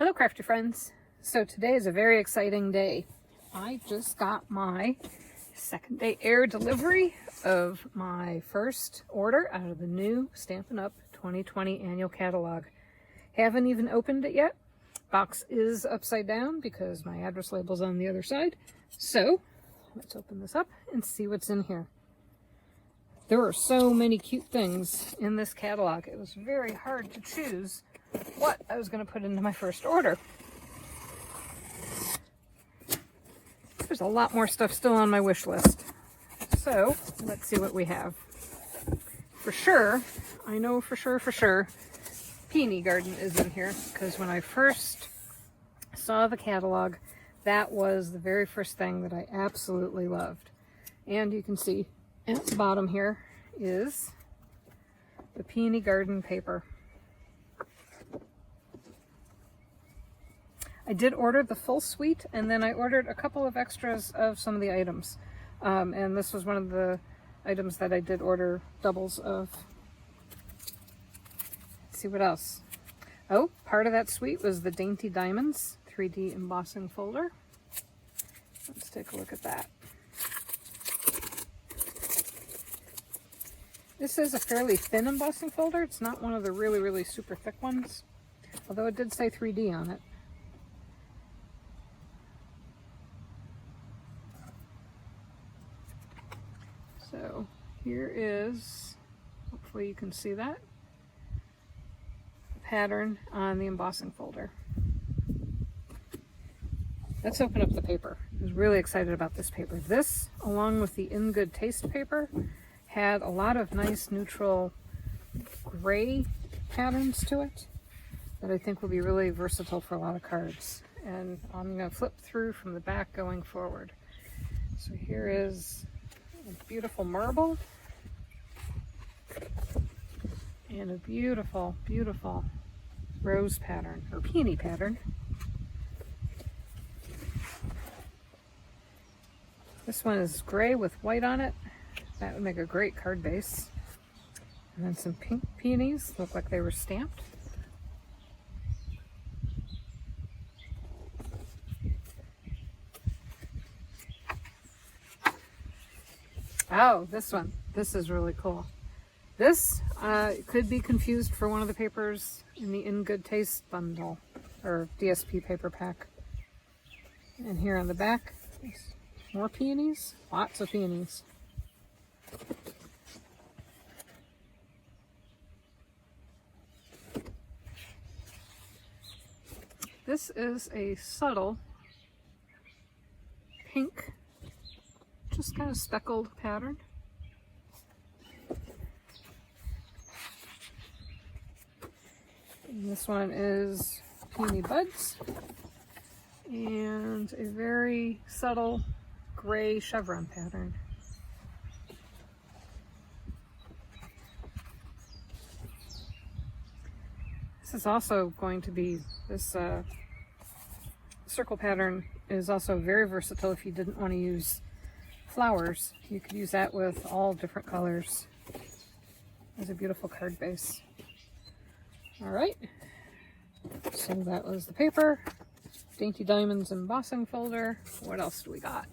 Hello crafty friends. So today is a very exciting day. I just got my second day air delivery of my first order out of the new Stampin' Up 2020 annual catalog. Haven't even opened it yet. Box is upside down because my address label's on the other side. So let's open this up and see what's in here. There are so many cute things in this catalog. It was very hard to choose what I was going to put into my first order. There's a lot more stuff still on my wish list. So let's see what we have. For sure, I know for sure, Peony Garden is in here, because when I first saw the catalog, that was the very first thing that I absolutely loved. And you can see at the bottom here is the Peony Garden paper. I did order the full suite, and then I ordered a couple of extras of some of the items. And this was one of the items that I did order doubles of. Let's see what else. Oh, part of that suite was the Dainty Diamonds 3D embossing folder. Let's take a look at that. This is a fairly thin embossing folder. It's not one of the really super thick ones, although it did say 3D on it. So here is, hopefully you can see that, pattern on the embossing folder. Let's open up the paper. I was really excited about this paper. This, along with the In Good Taste paper, had a lot of nice neutral gray patterns to it that I think will be really versatile for a lot of cards. And I'm going to flip through from the back going forward. So here is a beautiful marble and a beautiful rose pattern, or peony pattern. This one is gray with white on it. That would make a great card base. And then some pink peonies, look like they were stamped. Oh, this one. This is really cool. This could be confused for one of the papers in the In Good Taste bundle, or DSP paper pack. And here on the back, more peonies, lots of peonies. This is a subtle pink, just kind of speckled pattern. And this one is Peony Buds and a very subtle gray chevron pattern. This is also going to be, this circle pattern is also very versatile if you didn't want to use flowers. You could use that with all different colors as a beautiful card base. All right, so that was the paper, Dainty Diamonds embossing folder. What else do we got?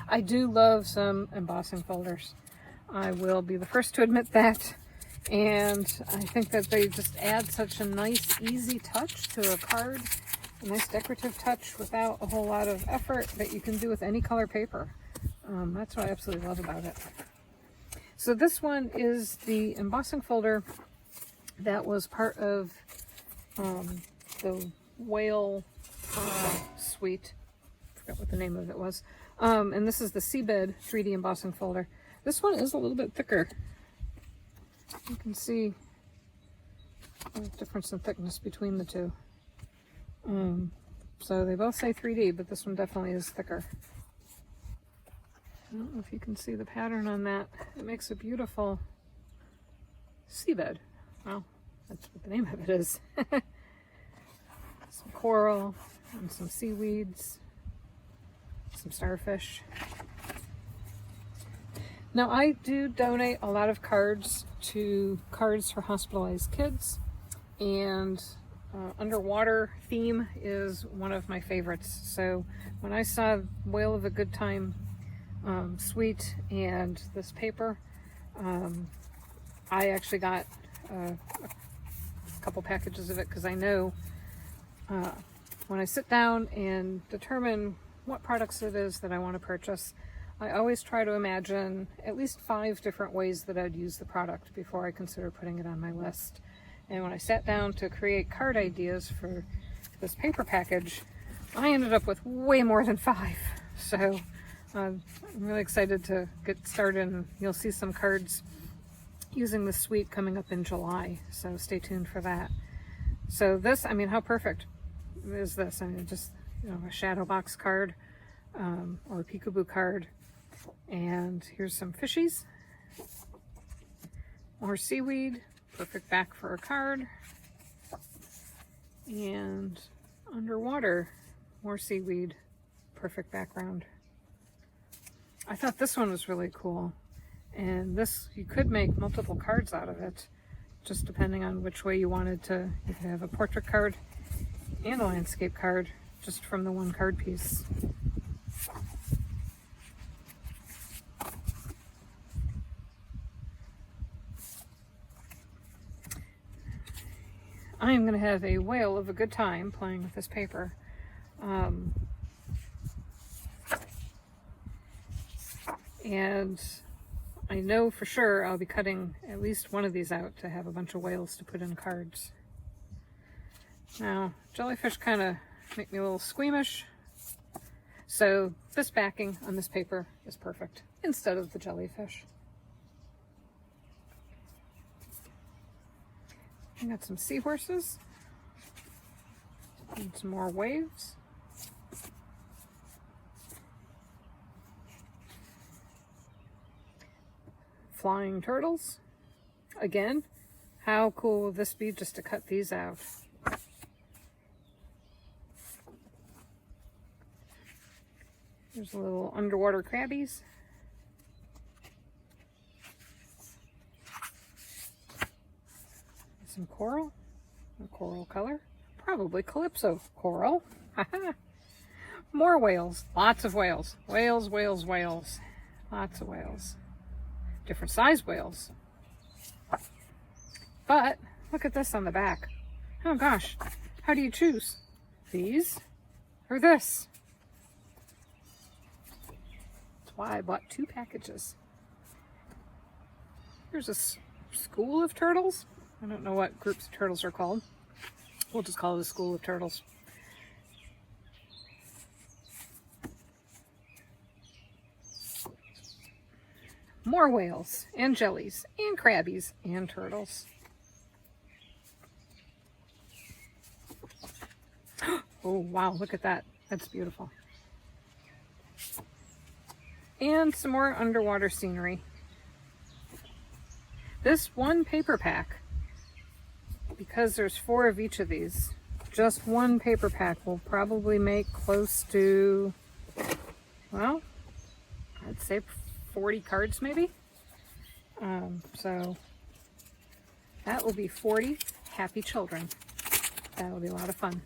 I do love some embossing folders. I will be the first to admit that. And I think that they just add such a nice, easy touch to a card, a nice decorative touch without a whole lot of effort that you can do with any color paper. That's what I absolutely love about it. So this one is the embossing folder that was part of the whale suite. I forgot what the name of it was. And this is the Seabed 3D embossing folder. This one is a little bit thicker. You can see the difference in thickness between the two. So they both say 3D, but this one definitely is thicker. I don't know if you can see the pattern on that. It makes a beautiful seabed. Well, that's what the name of it is. Some coral and some seaweeds, some starfish. Now I do donate a lot of cards to Cards for Hospitalized Kids, and underwater theme is one of my favorites. So when I saw Whale of a Good Time suite and this paper, I actually got a couple packages of it because I know when I sit down and determine what products it is that I want to purchase, I always try to imagine at least 5 different ways that I'd use the product before I consider putting it on my list. And when I sat down to create card ideas for this paper package, I ended up with way more than 5. So I'm really excited to get started, and you'll see some cards using the suite coming up in July. So stay tuned for that. So this, I mean, how perfect is this? I mean, just, you know, a shadow box card or a peekaboo card. And here's some fishies, more seaweed, perfect back for a card, and underwater, more seaweed, perfect background. I thought this one was really cool, and this, you could make multiple cards out of it, just depending on which way you wanted to. You could have a portrait card and a landscape card just from the one card piece. I am going to have a whale of a good time playing with this paper. And I know for sure I'll be cutting at least one of these out to have a bunch of whales to put in cards. Now, jellyfish kind of make me a little squeamish, so this backing on this paper is perfect instead of the jellyfish. I got some seahorses and some more waves. Flying turtles. Again, how cool will this be just to cut these out? There's a little underwater crabbies. Some coral, a coral color, probably calypso coral. More whales, lots of whales. Whales, whales, whales. Lots of whales. Different size whales. But look at this on the back. Oh gosh, how do you choose? These or this? That's why I bought 2 packages. Here's a school of turtles. I don't know what groups of turtles are called. We'll just call it a school of turtles. More whales and jellies and crabbies and turtles. Oh wow, look at that. That's beautiful. And some more underwater scenery. This one paper pack, because there's 4 of each of these, just one paper pack will probably make close to, well, I'd say 40 cards maybe. So that will be 40 happy children. That'll be a lot of fun.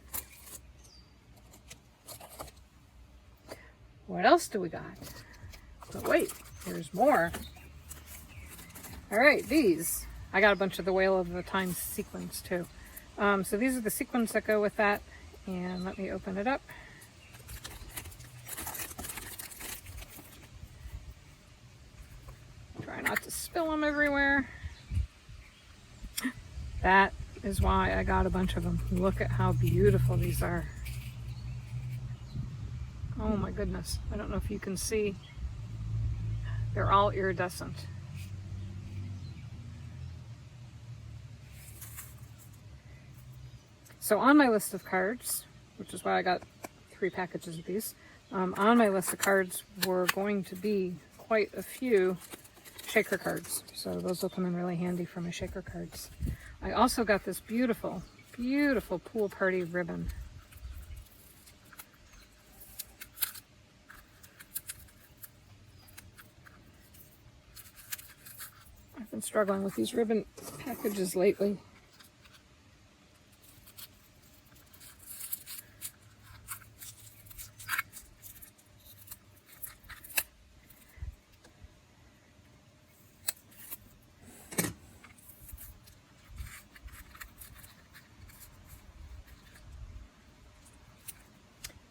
What else do we got? But wait, there's more. All right, these. I got a bunch of the Whale of the Time sequins too. So these are the sequins that go with that. And let me open it up. Try not to spill them everywhere. That is why I got a bunch of them. Look at how beautiful these are. Oh my goodness. I don't know if you can see. They're all iridescent. So on my list of cards, which is why I got 3 packages of these, on my list of cards were going to be quite a few shaker cards. So those will come in really handy for my shaker cards. I also got this beautiful, beautiful pool party ribbon. I've been struggling with these ribbon packages lately.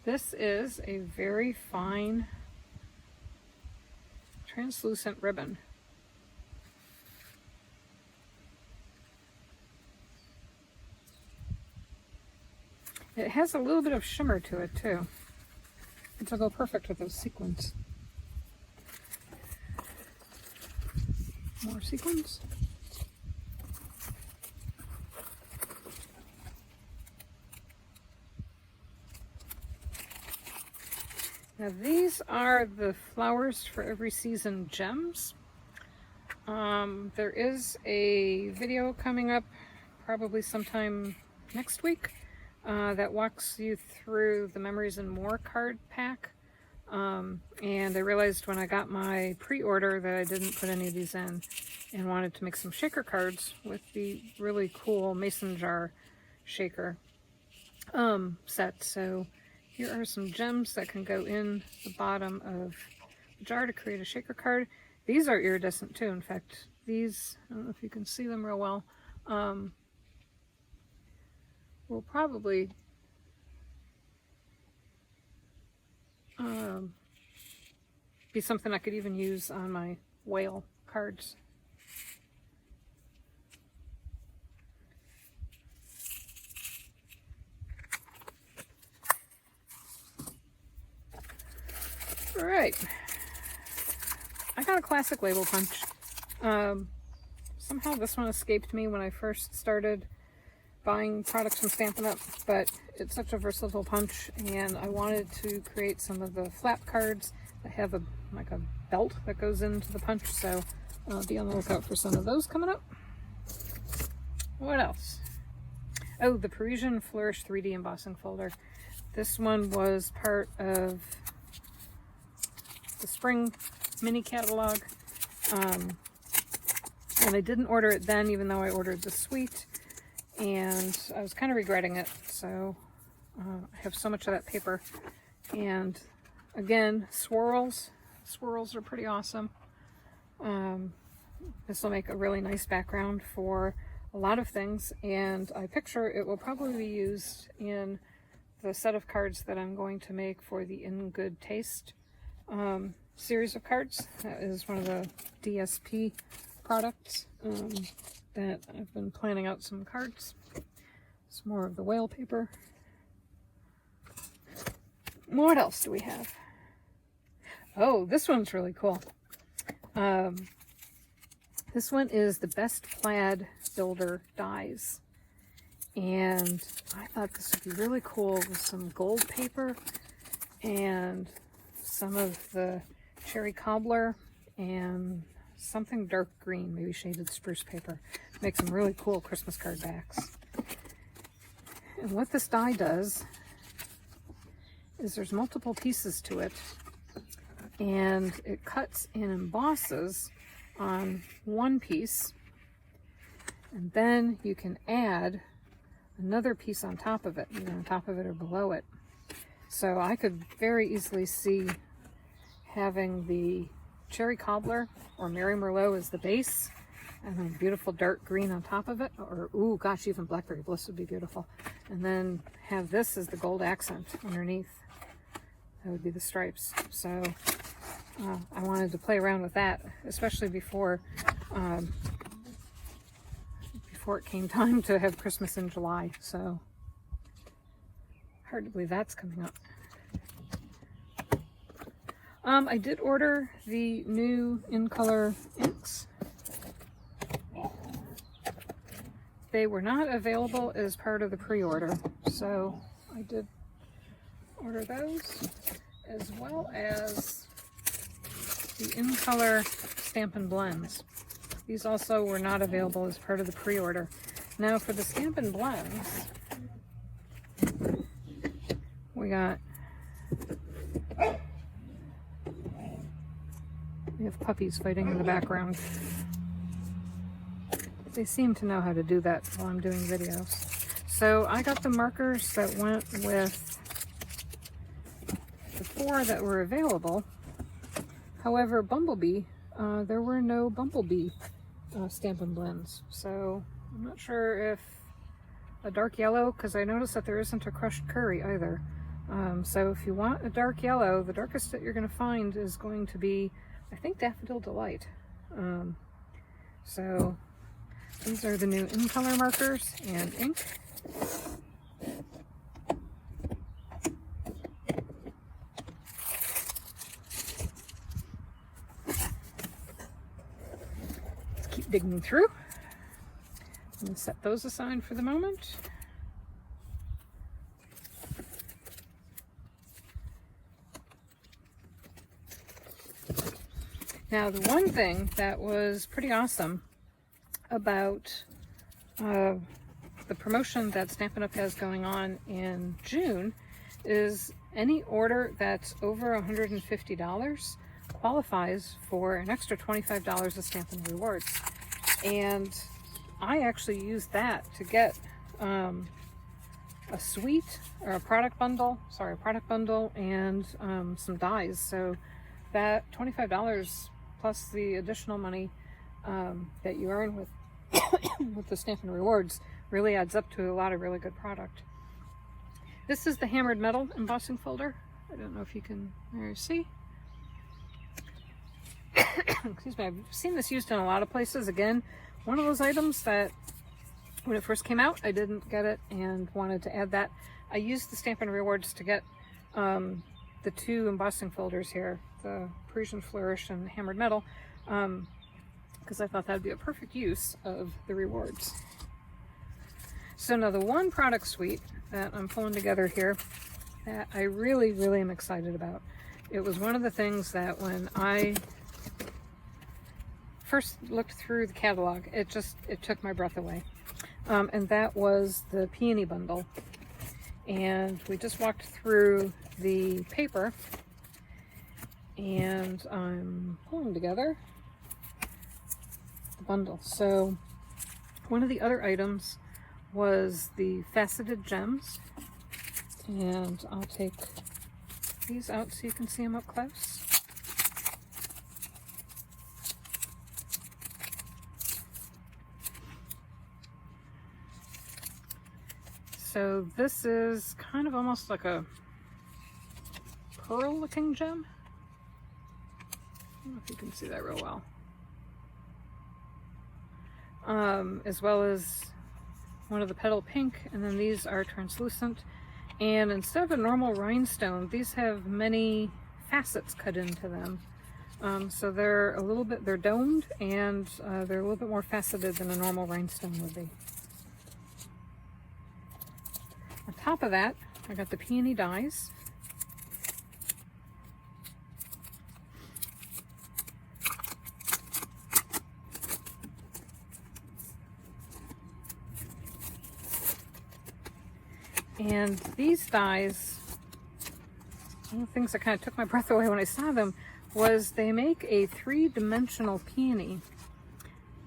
This is a very fine translucent ribbon. It has a little bit of shimmer to it too, which will go perfect with those sequins. More sequins. Now these are the Flowers for Every Season gems. There is a video coming up probably sometime next week that walks you through the Memories and More card pack. And I realized when I got my pre-order that I didn't put any of these in, and wanted to make some shaker cards with the really cool mason jar shaker set. So here are some gems that can go in the bottom of the jar to create a shaker card. These are iridescent too. In fact, these, I don't know if you can see them real well, will probably be something I could even use on my whale cards. All right, I got a classic label punch. Somehow this one escaped me when I first started buying products from Stampin' Up, but it's such a versatile punch, and I wanted to create some of the flap cards that have like a belt that goes into the punch, so I'll be on the lookout for some of those coming up. What else? Oh, the Parisian Flourish 3D embossing folder. This one was part of the spring mini catalog, and I didn't order it then, even though I ordered the suite, and I was kind of regretting it. So I have so much of that paper, and again, swirls are pretty awesome. This will make a really nice background for a lot of things, and I picture it will probably be used in the set of cards that I'm going to make for the In Good Taste series of cards. That is one of the DSP products that I've been planning out some cards. Some more of the whale paper. What else do we have? Oh, this one's really cool. This one is the Best Plaid Builder Dies. And I thought this would be really cool with some gold paper and some of the cherry cobbler and something dark green, maybe shaded spruce paper. Make some really cool Christmas card backs. And what this die does is there's multiple pieces to it, and it cuts and embosses on one piece, and then you can add another piece on top of it, either on top of it or below it. So I could very easily see having the cherry cobbler or Mary Merlot as the base, and then beautiful dark green on top of it, or ooh gosh, even Blackberry Bliss would be beautiful, and then have this as the gold accent underneath. That would be the stripes. So I wanted to play around with that, especially before it came time to have Christmas in July. So hard to believe that's coming up. I did order the new In Color inks. They were not available as part of the pre-order, so I did order those, as well as the In Color Stampin' Blends. These also were not available as part of the pre-order. Now for the Stampin' Blends, we have puppies fighting in the background. They seem to know how to do that while I'm doing videos. So I got the markers that went with the 4 that were available. However, Bumblebee, there were no Bumblebee Stampin' Blends. So I'm not sure if a dark yellow, because I noticed that there isn't a crushed curry either. So if you want a dark yellow, the darkest that you're going to find is going to be, I think, Daffodil Delight. So these are the new in color markers and ink. Let's keep digging through. I'm going to set those aside for the moment. Now, the one thing that was pretty awesome about the promotion that Stampin' Up! Has going on in June is any order that's over $150 qualifies for an extra $25 of Stampin' Rewards. And I actually used that to get a suite, or a product bundle and some dies. So that $25 plus the additional money that you earn with with the Stampin' Rewards really adds up to a lot of really good product. This is the hammered metal embossing folder. I don't know if you can see. Excuse me. I've seen this used in a lot of places. Again, one of those items that when it first came out, I didn't get it and wanted to add that. I used the Stampin' Rewards to get the two embossing folders here, the Parisian Flourish and hammered metal, because I thought that would be a perfect use of the rewards. So now the one product suite that I'm pulling together here that I really, really am excited about. It was one of the things that when I first looked through the catalog, it took my breath away. And that was the peony bundle. And we just walked through the paper, and I'm pulling together the bundle. So one of the other items was the faceted gems, and I'll take these out so you can see them up close. So this is kind of almost like a pearl looking gem. I don't know if you can see that real well. As well as one of the petal pink, and then these are translucent. And instead of a normal rhinestone, these have many facets cut into them. So they're they're domed, and they're a little bit more faceted than a normal rhinestone would be. On top of that, I got the peony dies. And these dies, one of the things that kind of took my breath away when I saw them was they make a three-dimensional peony,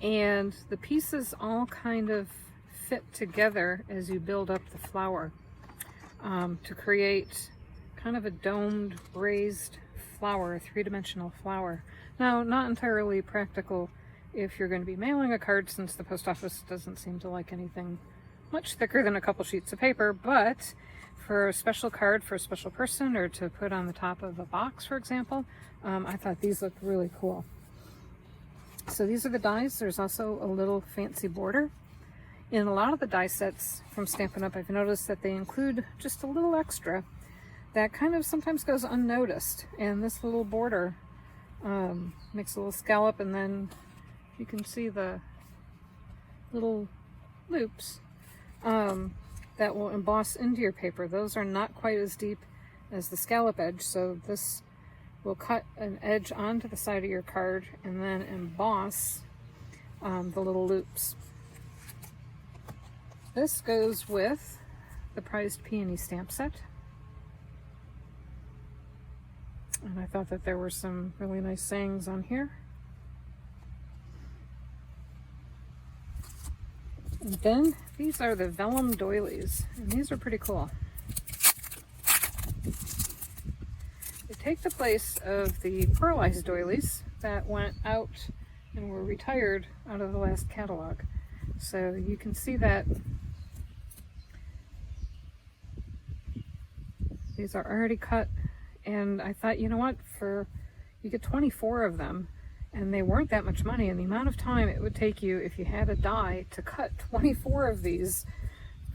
and the pieces all kind of fit together as you build up the flower to create kind of a domed, raised flower, a three-dimensional flower. Now, not entirely practical if you're going to be mailing a card, since the post office doesn't seem to like anything much thicker than a couple sheets of paper, but for a special card for a special person, or to put on the top of a box, for example, I thought these looked really cool. So these are the dies. There's also a little fancy border. In a lot of the die sets from Stampin' Up, I've noticed that they include just a little extra that kind of sometimes goes unnoticed, and this little border makes a little scallop, and then you can see the little loops that will emboss into your paper. Those are not quite as deep as the scallop edge, so this will cut an edge onto the side of your card and then emboss the little loops. This goes with the prized peony stamp set, and I thought that there were some really nice sayings on here. And then these are the vellum doilies, and these are pretty cool. They take the place of the pearlized doilies that went out and were retired out of the last catalog. So you can see that These are already cut, and I thought, you know what, you get 24 of them, and they weren't that much money, and the amount of time it would take you if you had a die to cut 24 of these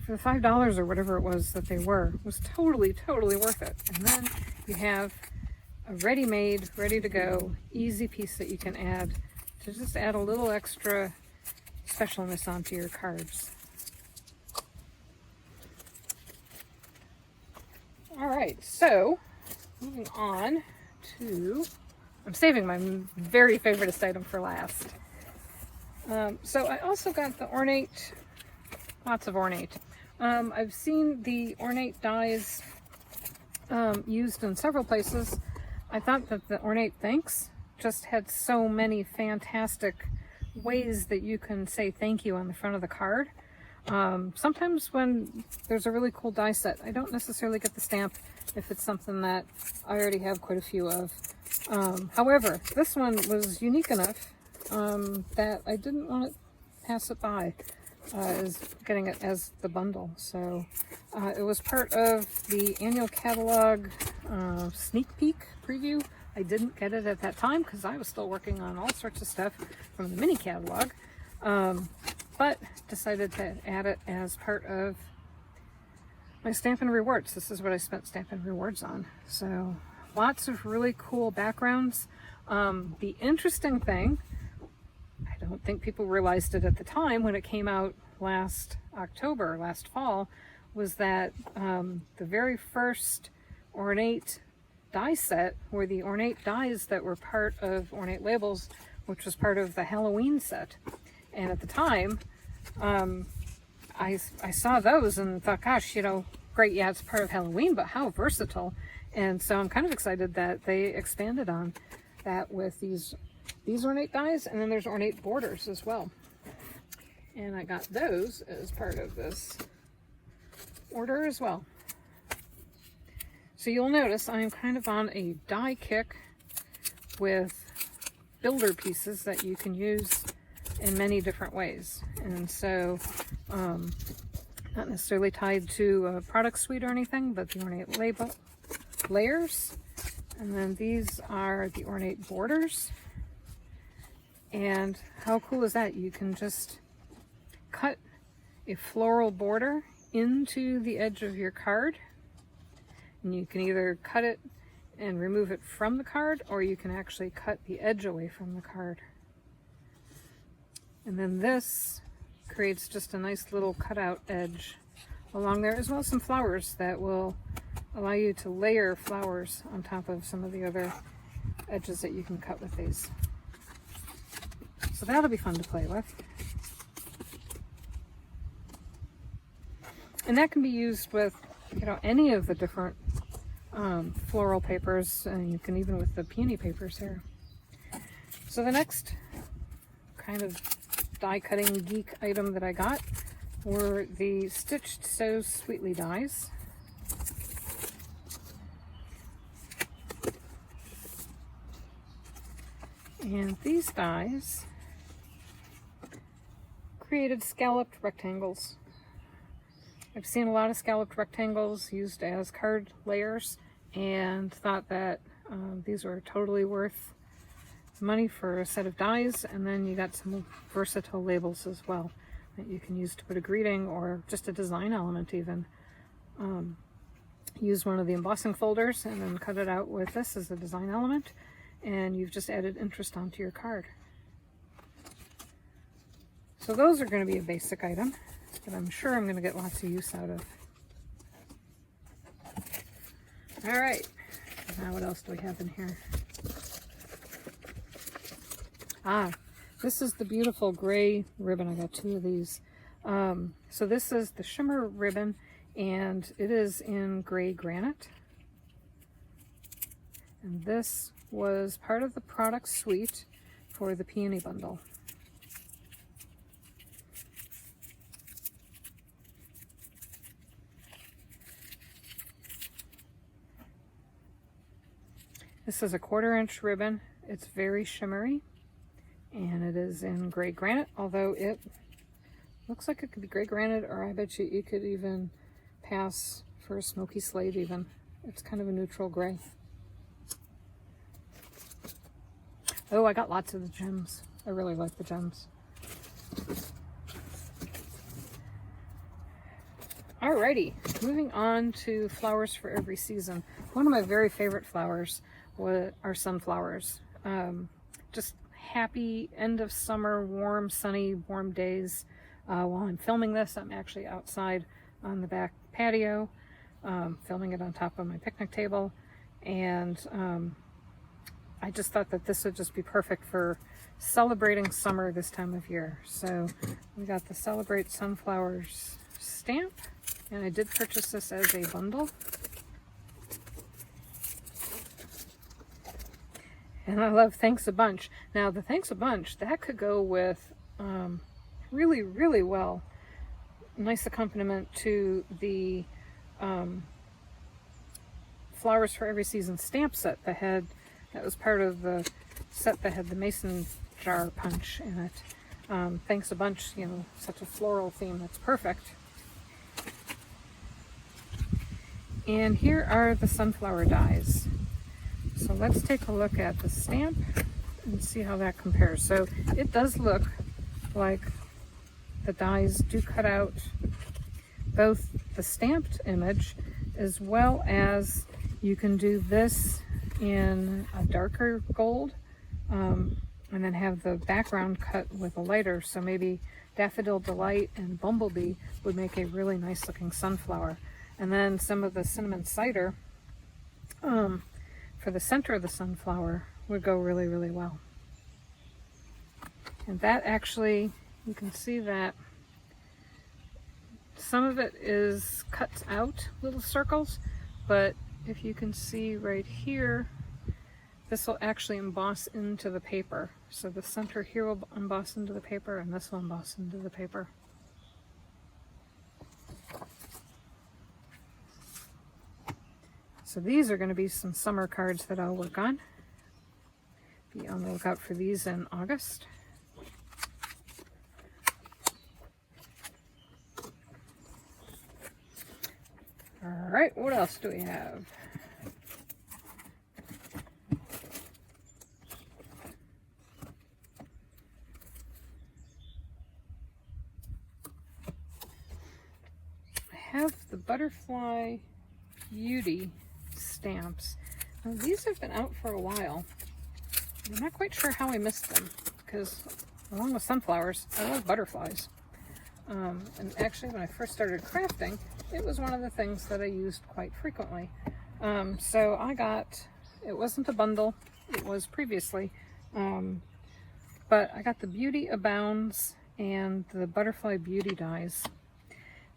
for $5 or whatever it was that they were, was totally, totally worth it. And then you have a ready-made, ready-to-go, easy piece that you can add to just add a little extra specialness onto your cards. All right, so moving on to, I'm saving my very favoriteest item for last. So I also got the ornate, lots of ornate. I've seen the ornate dies used in several places. I thought that the ornate thanks just had so many fantastic ways that you can say thank you on the front of the card. Sometimes when there's a really cool die set, I don't necessarily get the stamp if it's something that I already have quite a few of. However, this one was unique enough that I didn't want to pass it by as getting it as the bundle. So it was part of the annual catalog sneak peek preview. I didn't get it at that time because I was still working on all sorts of stuff from the mini catalog, but decided to add it as part of my Stampin' Rewards. This is what I spent Stampin' Rewards on. So lots of really cool backgrounds. The interesting thing, I don't think people realized it at the time when it came out last October, last fall, was that the very first ornate die set were the ornate dies that were part of Ornate Labels, which was part of the Halloween set. And at the time, I saw those and thought, gosh, you know, great, yeah, it's part of Halloween, but how versatile. And so I'm kind of excited that they expanded on that with these ornate dies, and then there's ornate borders as well. And I got those as part of this order as well. So you'll notice I'm kind of on a die kick with builder pieces that you can use in many different ways. And so, not necessarily tied to a product suite or anything, but the ornate label layers. And then these are the ornate borders. And how cool is that? You can just cut a floral border into the edge of your card. And you can either cut it and remove it from the card, or you can actually cut the edge away from the card. And then this creates just a nice little cutout edge along there, as well as some flowers that will allow you to layer flowers on top of some of the other edges that you can cut with these. So that'll be fun to play with. And that can be used with, you know, any of the different floral papers, and you can even with the peony papers here. So the next kind of die cutting geek item that I got were the Stitched So Sweetly dies. And these dies created scalloped rectangles. I've seen a lot of scalloped rectangles used as card layers and thought that these were totally worth money for a set of dies. And then you got some versatile labels as well that you can use to put a greeting or just a design element even. Use one of the embossing folders and then cut it out with this as a design element, and you've just added interest onto your card. So those are going to be a basic item that I'm sure I'm going to get lots of use out of. All right, now what else do we have in here? This is the beautiful gray ribbon. I got two of these. So this is the shimmer ribbon, and it is in gray granite. And this was part of the product suite for the peony bundle. This is a 1/4 inch ribbon. It's very shimmery, and it is in gray granite, although it looks like it could be gray granite, or I bet you could even pass for a smoky slate even. It's kind of a neutral gray. Oh, I got lots of the gems. I really like the gems. Alrighty, moving on to flowers for every season. One of my very favorite flowers are sunflowers. Just happy end of summer, warm, sunny, warm days. While I'm filming this, I'm actually outside on the back patio, filming it on top of my picnic table, and I just thought that this would just be perfect for celebrating summer this time of year. So we got the Celebrate Sunflowers stamp, and I did purchase this as a bundle. And I love Thanks a Bunch. Now the Thanks a Bunch, that could go with really, really well. Nice accompaniment to the Flowers for Every Season stamp set that was part of the set that had the mason jar punch in it. Thanks a Bunch, you know, such a floral theme, that's perfect. And here are the sunflower dies. So let's take a look at the stamp and see how that compares. So it does look like the dies do cut out both the stamped image as well as you can do this in a darker gold and then have the background cut with a lighter. So maybe Daffodil Delight and Bumblebee would make a really nice looking sunflower. And then some of the cinnamon cider for the center of the sunflower would go really, really well. And that actually, you can see that some of it is cut out little circles, but if you can see right here, this will actually emboss into the paper. So the center here will emboss into the paper, and this will emboss into the paper. So these are going to be some summer cards that I'll work on. Be on the lookout for these in August. All right, what else do we have? I have the Butterfly Beauty stamps. Now, these have been out for a while. I'm not quite sure how I missed them, because along with sunflowers, I love butterflies. And actually, when I first started crafting, it was one of the things that I used quite frequently. So I got, it wasn't a bundle, it was previously, but I got the Beauty Abounds and the Butterfly Beauty dies.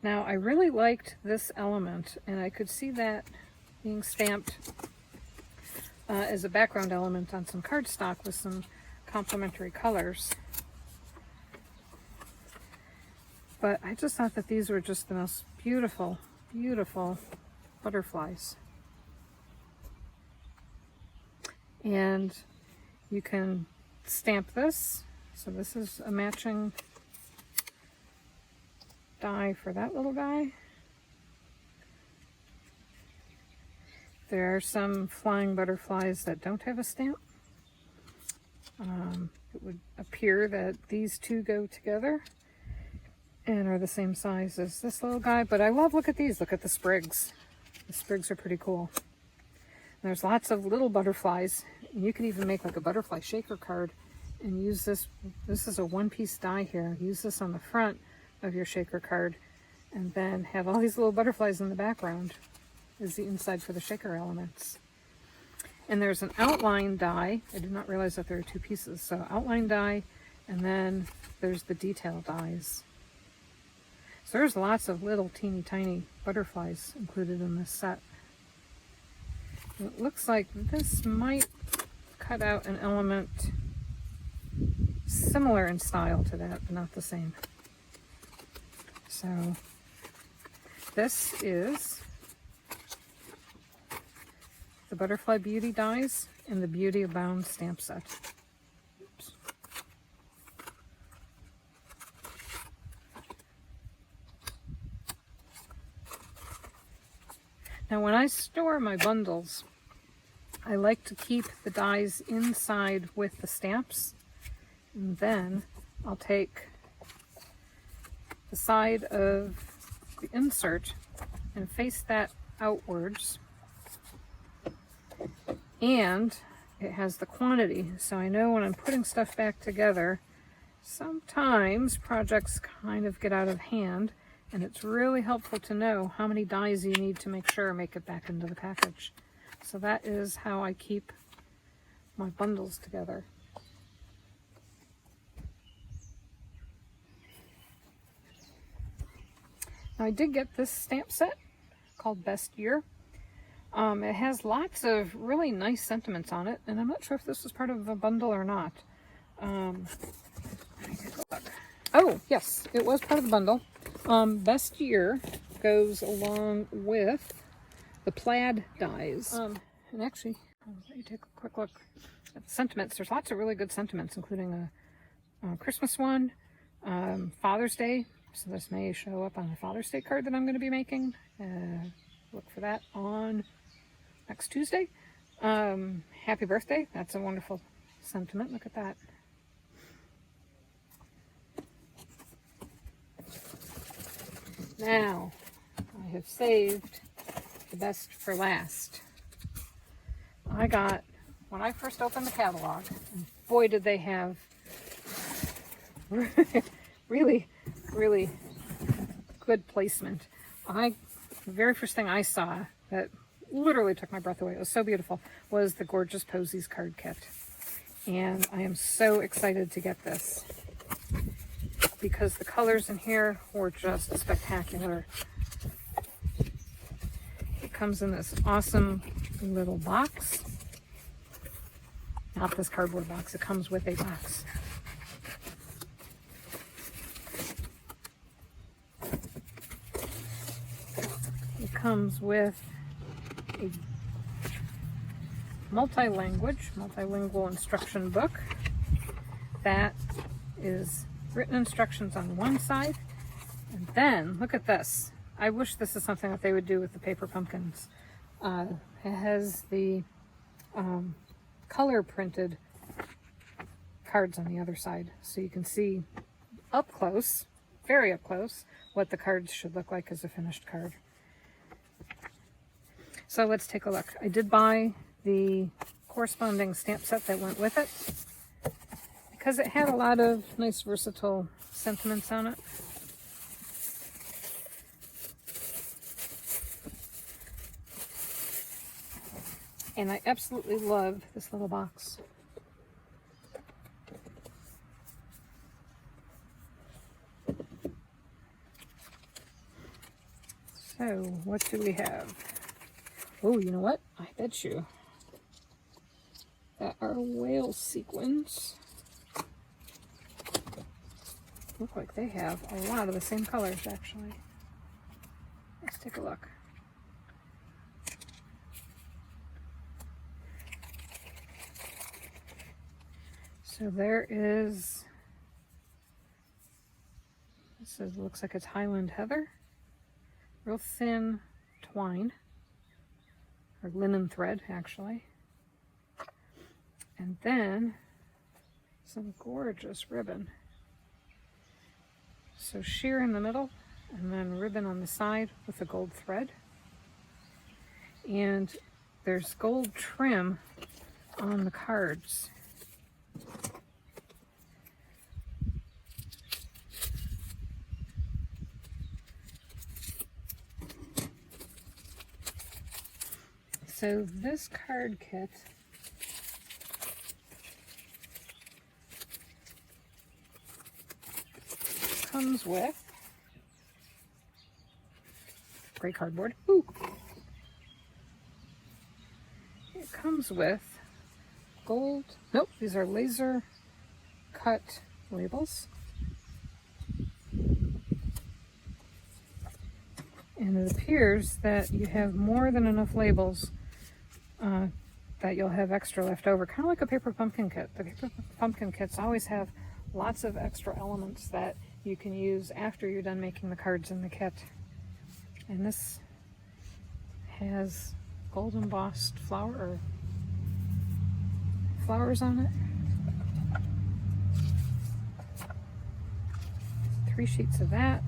Now, I really liked this element, and I could see that being stamped as a background element on some cardstock with some complementary colors. But I just thought that these were just the most beautiful, beautiful butterflies. And you can stamp this. So this is a matching die for that little guy. There are some flying butterflies that don't have a stamp. It would appear that these two go together and are the same size as this little guy, but I love, look at these, look at the sprigs. The sprigs are pretty cool. And there's lots of little butterflies. You could even make like a butterfly shaker card and use this. This is a one-piece die here. Use this on the front of your shaker card and then have all these little butterflies in the background as the inside for the shaker elements. And there's an outline die. I did not realize that there are two pieces. So outline die, and then there's the detail dies. So there's lots of little teeny tiny butterflies included in this set. It looks like this might cut out an element similar in style to that, but not the same. So this is the Butterfly Beauty dies and the Beauty Abound stamp set. Oops. Now when I store my bundles, I like to keep the dies inside with the stamps, and then I'll take the side of the insert and face that outwards, and it has the quantity, so I know when I'm putting stuff back together, sometimes projects kind of get out of hand, and it's really helpful to know how many dies you need to make sure make it back into the package. So that is how I keep my bundles together. Now I did get this stamp set called Best Year. It has lots of really nice sentiments on it, and I'm not sure if this was part of a bundle or not. Let me take a look. Oh, yes, it was part of the bundle. Best Year goes along with the plaid dies. And actually, let me take a quick look at the sentiments. There's lots of really good sentiments, including a Christmas one, Father's Day. So this may show up on the Father's Day card that I'm going to be making. Look for that on next Tuesday. Happy birthday. That's a wonderful sentiment. Look at that. Now, I have saved the best for last. I got, when I first opened the catalog, and boy did they have really good placement. The very first thing I saw that literally took my breath away, it was so beautiful, was the gorgeous Posies card kit. And I am so excited to get this, because the colors in here were just spectacular. It comes in this awesome little box. Not this cardboard box, it comes with a box. It comes with a multilingual instruction book that is written instructions on one side, and then look at this. I wish this is something that they would do with the paper pumpkins. It has the color printed cards on the other side, so you can see up close, very up close, what the cards should look like as a finished card. So let's take a look. I did buy the corresponding stamp set that went with it, because it had a lot of nice versatile sentiments on it. And I absolutely love this little box. So what do we have? Oh, you know what? I bet you that our whale sequins look like they have a lot of the same colors, actually. Let's take a look. So there is, this is, looks like it's Highland Heather, real thin twine, or linen thread actually, and then some gorgeous ribbon. So sheer in the middle, and then ribbon on the side with a gold thread, and there's gold trim on the cards. So this card kit comes with gray cardboard. Ooh. It comes with gold, nope, these are laser cut labels. And it appears that you have more than enough labels that you'll have extra left over, kind of like a paper pumpkin kit. The paper pumpkin kits always have lots of extra elements that you can use after you're done making the cards in the kit. And this has gold embossed flowers on it. 3 sheets of that,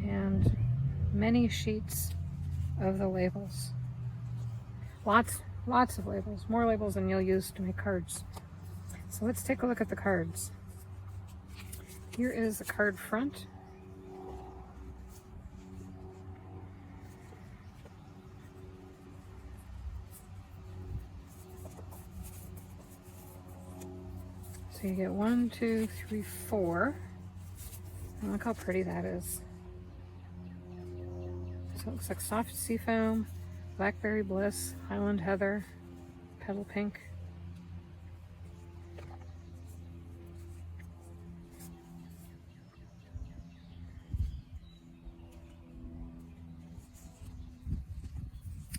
and many sheets of the labels. Lots of labels, more labels than you'll use to make cards. So let's take a look at the cards. Here is the card front. So you get 1, 2, 3, 4. And look how pretty that is. So it looks like soft seafoam, blackberry bliss, Highland heather, petal pink.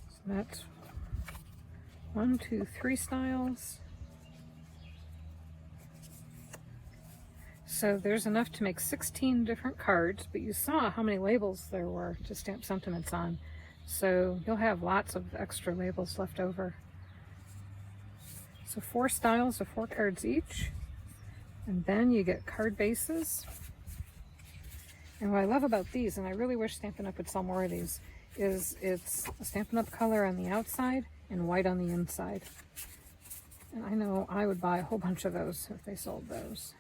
So that's 1, 2, 3 styles. So there's enough to make 16 different cards, but you saw how many labels there were to stamp sentiments on. So you'll have lots of extra labels left over. So 4 styles of 4 cards each. And then you get card bases. And what I love about these, and I really wish Stampin' Up! Would sell more of these, is it's a Stampin' Up! Color on the outside and white on the inside. And I know I would buy a whole bunch of those if they sold those.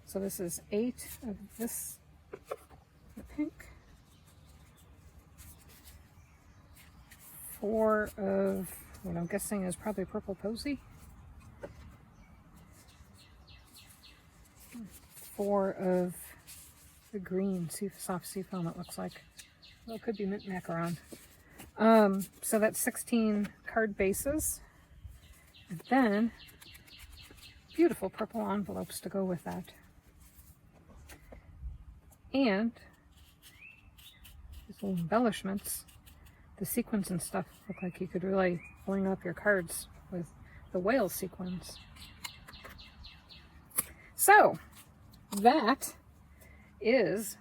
So this is 8 of this, the pink, 4 of what I'm guessing is probably purple posy, 4 of the green soft seafoam it looks like. Well, it could be mint macaron. So that's 16 card bases. And then beautiful purple envelopes to go with that. And these little embellishments, the sequins and stuff look like you could really bling up your cards with the whale sequins. So that is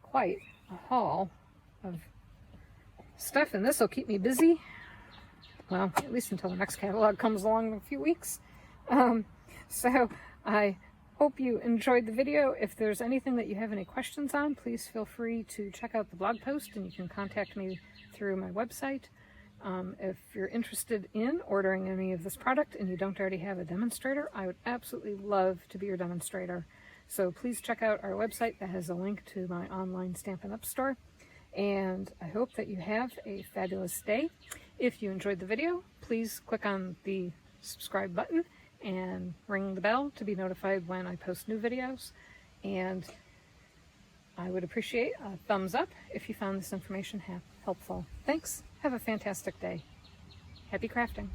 quite a haul of stuff, and this will keep me busy. Well, at least until the next catalog comes along in a few weeks. So I hope you enjoyed the video. If there's anything that you have any questions on, please feel free to check out the blog post, and you can contact me through my website. If you're interested in ordering any of this product and you don't already have a demonstrator, I would absolutely love to be your demonstrator. So please check out our website that has a link to my online Stampin' Up! Store. And I hope that you have a fabulous day. If you enjoyed the video, please click on the subscribe button and ring the bell to be notified when I post new videos. And I would appreciate a thumbs up if you found this information helpful. Thanks. Have a fantastic day. Happy crafting.